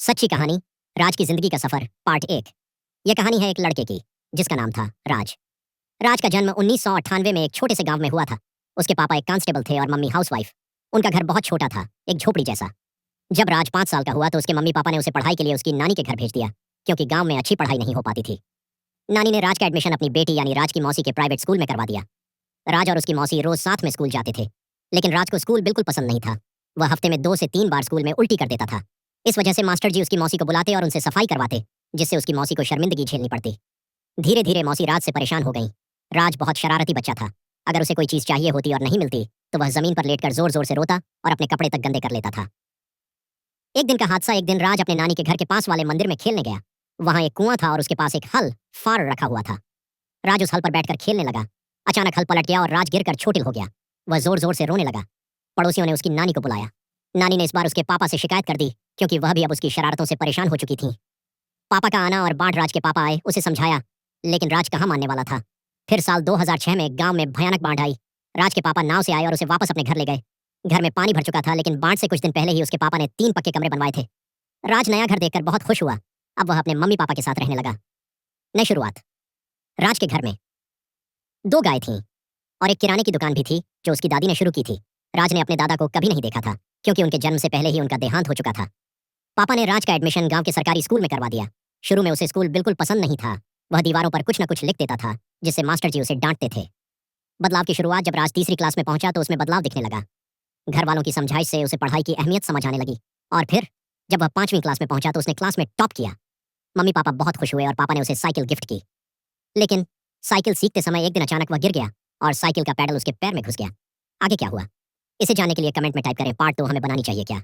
सच्ची कहानी राज की जिंदगी का सफर पार्ट 1। यह कहानी है एक लड़के की जिसका नाम था राज। राज का जन्म 1998 में एक छोटे से गांव में हुआ था। उसके पापा एक कांस्टेबल थे और मम्मी हाउसवाइफ। उनका घर बहुत छोटा था, एक झोपड़ी जैसा। जब राज 5 साल का हुआ तो उसके मम्मी पापा ने उसे पढ़ाई के लिए उसकी नानी के घर भेज दिया, क्योंकि गांव में अच्छी पढ़ाई नहीं हो पाती थी। नानी ने राज का एडमिशन अपनी बेटी यानी राज की मौसी के प्राइवेट स्कूल में करवा दिया। राज और उसकी मौसी रोज साथ में स्कूल जाते थे, लेकिन राज को स्कूल बिल्कुल पसंद नहीं था। वह हफ्ते में 2 से 3 बार स्कूल में उल्टी कर देता था। इस वजह से मास्टर जी उसकी मौसी को बुलाते और उनसे सफाई करवाते, जिससे उसकी मौसी को शर्मिंदगी झेलनी पड़ती। धीरे धीरे मौसी राज से परेशान हो गई। राज बहुत शरारती बच्चा था। अगर उसे कोई चीज चाहिए होती और नहीं मिलती तो वह जमीन पर लेटकर जोर जोर से रोता और अपने कपड़े तक गंदे कर लेता था। एक दिन का हादसा, एक दिन राज अपने नानी के घर के पास वाले मंदिर में खेलने गया। वहां एक कुआं था और उसके पास एक हल फार रखा हुआ था। राज उस हल पर बैठकर खेलने लगा। अचानक हल पलट गया और राज गिरकर चोटिल हो गया। वह जोर जोर से रोने लगा। पड़ोसियों ने उसकी नानी को बुलाया। नानी ने इस बार उसके पापा से शिकायत कर दी, क्योंकि वह भी अब उसकी शरारतों से परेशान हो चुकी थी। पापा का आना और बांट राज के पापा आए, उसे समझाया, लेकिन राज कहाँ मानने वाला था। फिर साल 2006 में गांव में भयानक बाढ़ आई। राज के पापा नाव से आए और उसे वापस अपने घर ले गए। घर में पानी भर चुका था, लेकिन बाढ़ से कुछ दिन पहले ही उसके पापा ने 3 पक्के कमरे बनवाए थे। राज नया घर देखकर बहुत खुश हुआ। अब वह अपने मम्मी पापा के साथ रहने लगा। नई शुरुआत। राज के घर में 2 गाय थीं और एक किराने की दुकान भी थी, जो उसकी दादी ने शुरू की थी। राज ने अपने दादा को कभी नहीं देखा था, क्योंकि उनके जन्म से पहले ही उनका देहांत हो चुका था। पापा ने राज का एडमिशन गांव के सरकारी स्कूल में करवा दिया। शुरू में उसे स्कूल बिल्कुल पसंद नहीं था। वह दीवारों पर कुछ न कुछ लिख देता था, जिससे मास्टर जी उसे डांटते थे। बदलाव की शुरुआत जब राज तीसरी क्लास में पहुंचा तो उसमें बदलाव दिखने लगा। घर वालों की समझाइश से उसे पढ़ाई की अहमियत समझ आने लगी। और फिर जब वह 5वीं क्लास में पहुंचा तो उसने क्लास में टॉप किया। मम्मी पापा बहुत खुश हुए और पापा ने उसे साइकिल गिफ्ट की। लेकिन साइकिल सीखते समय एक दिन अचानक वह गिर गया और साइकिल का पैडल उसके पैर में घुस गया। आगे क्या हुआ, इसे जानने के लिए कमेंट में टाइप करें, पार्ट 2 हमें बनानी चाहिए क्या।